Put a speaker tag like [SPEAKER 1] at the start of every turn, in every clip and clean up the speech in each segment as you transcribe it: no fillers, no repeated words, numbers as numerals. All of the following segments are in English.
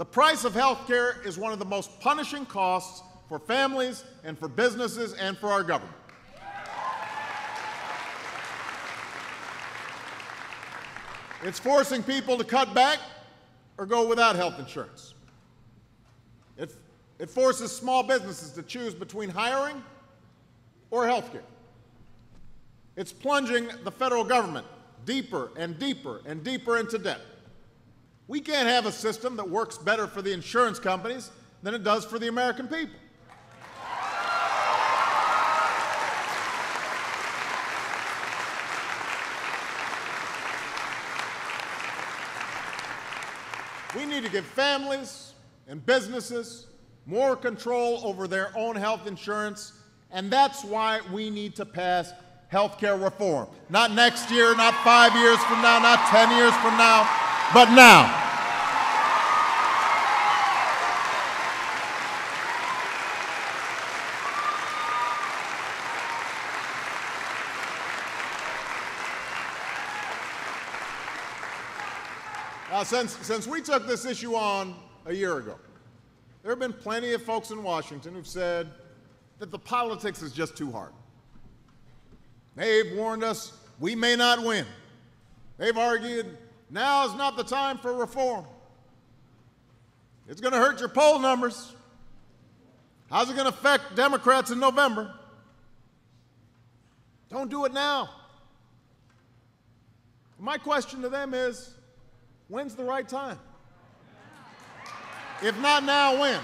[SPEAKER 1] The price of health care is one of the most punishing costs for families and for businesses and for our government. It's forcing people to cut back or go without health insurance. It forces small businesses to choose between hiring or health care. It's plunging the federal government deeper and deeper and deeper into debt. We can't have a system that works better for the insurance companies than it does for the American people. We need to give families and businesses more control over their own health insurance, and that's why we need to pass health care reform. Not next year, not 5 years from now, not 10 years from now, but now. Now, since we took this issue on a year ago, there have been plenty of folks in Washington who've said that the politics is just too hard. They've warned us we may not win. They've argued now is not the time for reform. It's going to hurt your poll numbers. How's it going to affect Democrats in November? Don't do it now. My question to them is, when's the right time? If not now, when?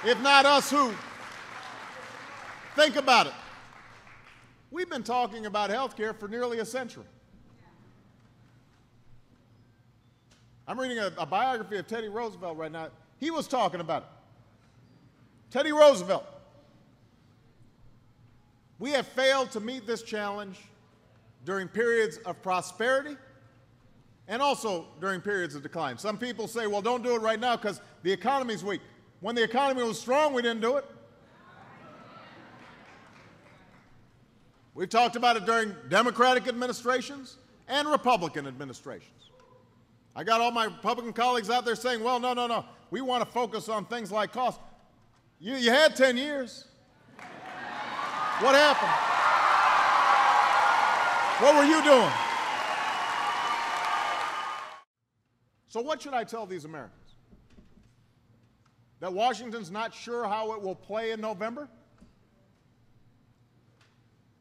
[SPEAKER 1] If not us, who? Think about it. We've been talking about health care for nearly a century. I'm reading a biography of Teddy Roosevelt right now. He was talking about it. Teddy Roosevelt. We have failed to meet this challenge during periods of prosperity and also during periods of decline. Some people say, well, don't do it right now because the economy's weak. When the economy was strong, we didn't do it. We've talked about it during Democratic administrations and Republican administrations. I got all my Republican colleagues out there saying, well, no, we want to focus on things like cost. You had 10 years. What happened? What were you doing? So what should I tell these Americans? That Washington's not sure how it will play in November?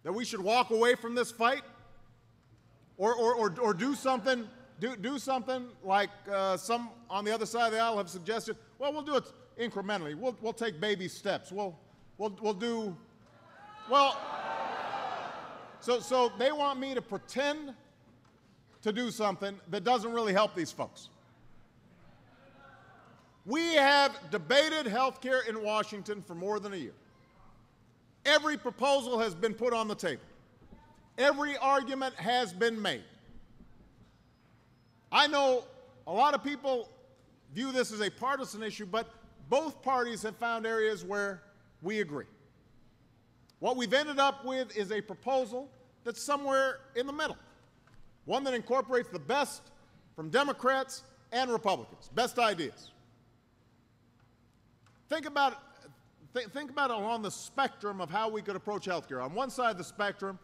[SPEAKER 1] That we should walk away from this fight? Or do something, do something like some on the other side of the aisle have suggested? Well, we'll do it incrementally. We'll take baby steps. We'll do, well, so they want me to pretend to do something that doesn't really help these folks. We have debated health care in Washington for more than a year. Every proposal has been put on the table. Every argument has been made. I know a lot of people view this as a partisan issue, but both parties have found areas where we agree. What we've ended up with is a proposal that's somewhere in the middle, one that incorporates the best from Democrats and Republicans, best ideas. Think about it along the spectrum of how we could approach health care. On one side of the spectrum,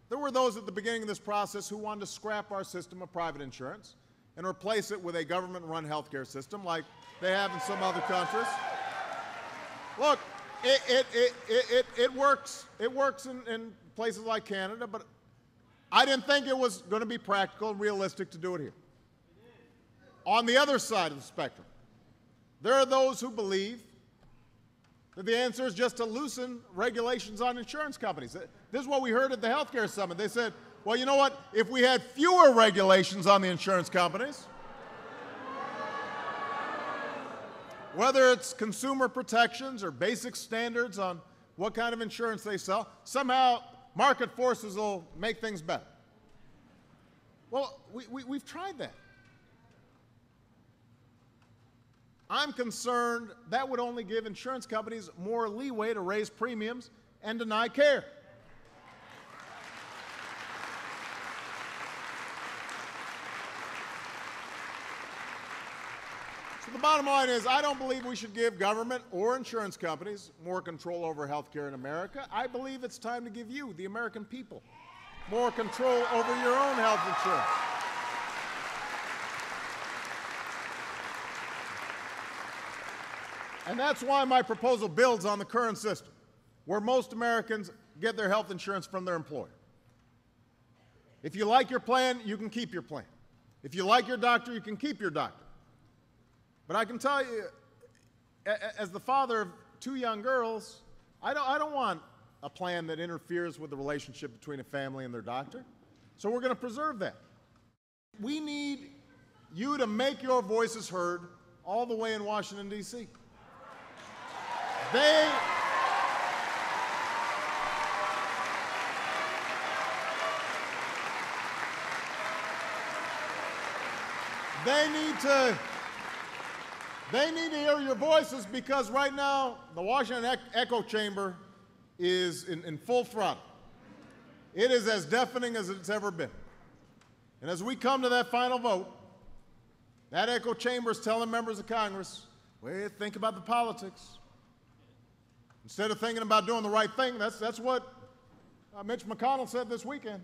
[SPEAKER 1] there were those at the beginning of this process who wanted to scrap our system of private insurance and replace it with a government-run health care system like they have in some other countries. Look, it works in places like Canada, but I didn't think it was going to be practical and realistic to do it here. On the other side of the spectrum, there are those who believe that the answer is just to loosen regulations on insurance companies. This is what we heard at the healthcare summit. They said, well, you know what? If we had fewer regulations on the insurance companies, whether it's consumer protections or basic standards on what kind of insurance they sell, somehow market forces will make things better. Well, we've tried that. I'm concerned that would only give insurance companies more leeway to raise premiums and deny care. The bottom line is, I don't believe we should give government or insurance companies more control over health care in America. I believe it's time to give you, the American people, more control over your own health insurance. And that's why my proposal builds on the current system, where most Americans get their health insurance from their employer. If you like your plan, you can keep your plan. If you like your doctor, you can keep your doctor. But I can tell you, as the father of 2 young girls, I don't want a plan that interferes with the relationship between a family and their doctor. So we're going to preserve that. We need you to make your voices heard all the way in Washington, D.C. They need to hear your voices, because right now the Washington echo chamber is in full throttle. It is as deafening as it's ever been. And as we come to that final vote, that echo chamber is telling members of Congress, well, think about the politics. Instead of thinking about doing the right thing, that's what Mitch McConnell said this weekend.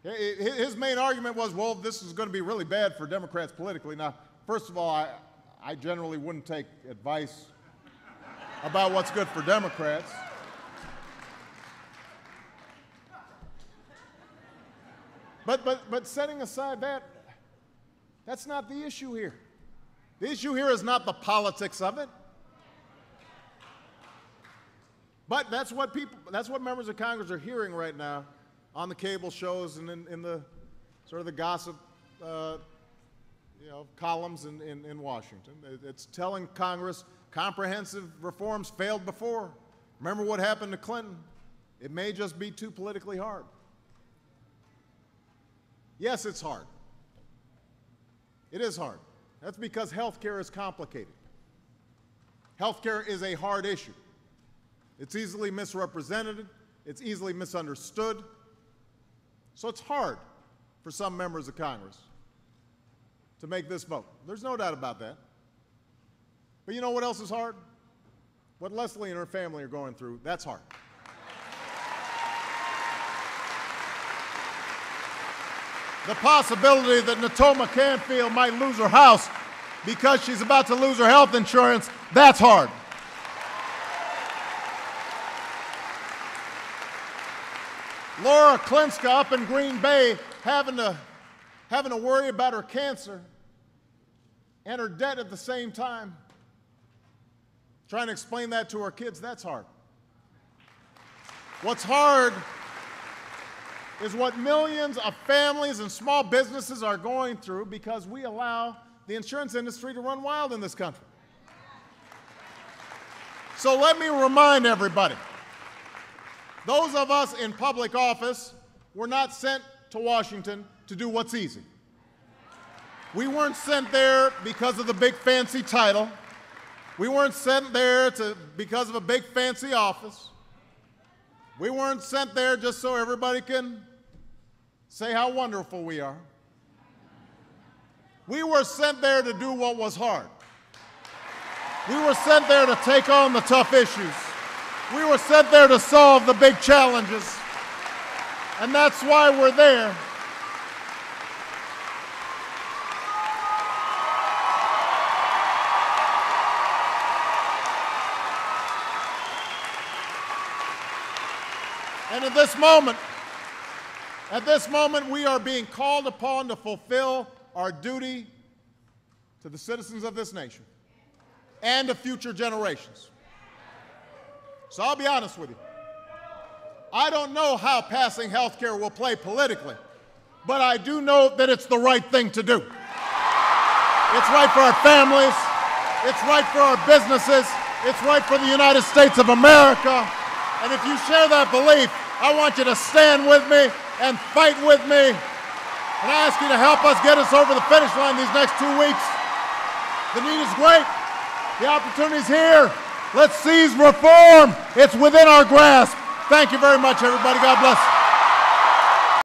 [SPEAKER 1] His main argument was, well, this is going to be really bad for Democrats politically. Now, first of all, I generally wouldn't take advice about what's good for Democrats. But setting aside that, that's not the issue here. The issue here is not the politics of it. But that's what members of Congress are hearing right now on the cable shows and in the sort of the gossip columns in Washington. It's telling Congress comprehensive reforms failed before. Remember what happened to Clinton? It may just be too politically hard. Yes, it's hard. It is hard. That's because health care is complicated. Health care is a hard issue. It's easily misrepresented. It's easily misunderstood. So it's hard for some members of Congress to make this vote. There's no doubt about that. But you know what else is hard? What Leslie and her family are going through, that's hard. The possibility that Natoma Canfield might lose her house because she's about to lose her health insurance, that's hard. Laura Klinska up in Green Bay having to worry about her cancer and her debt at the same time. Trying to explain that to her kids, that's hard. What's hard is what millions of families and small businesses are going through because we allow the insurance industry to run wild in this country. So let me remind everybody, those of us in public office were not sent to Washington to do what's easy. We weren't sent there because of the big fancy title. We weren't sent there because of a big fancy office. We weren't sent there just so everybody can say how wonderful we are. We were sent there to do what was hard. We were sent there to take on the tough issues. We were sent there to solve the big challenges. And that's why we're there. And at this moment, we are being called upon to fulfill our duty to the citizens of this nation and to future generations. So I'll be honest with you. I don't know how passing health care will play politically, but I do know that it's the right thing to do. It's right for our families. It's right for our businesses. It's right for the United States of America. And if you share that belief, I want you to stand with me and fight with me. And I ask you to help us get us over the finish line these next 2 weeks. The need is great. The opportunity is here. Let's seize reform. It's within our grasp. Thank you very much, everybody. God bless.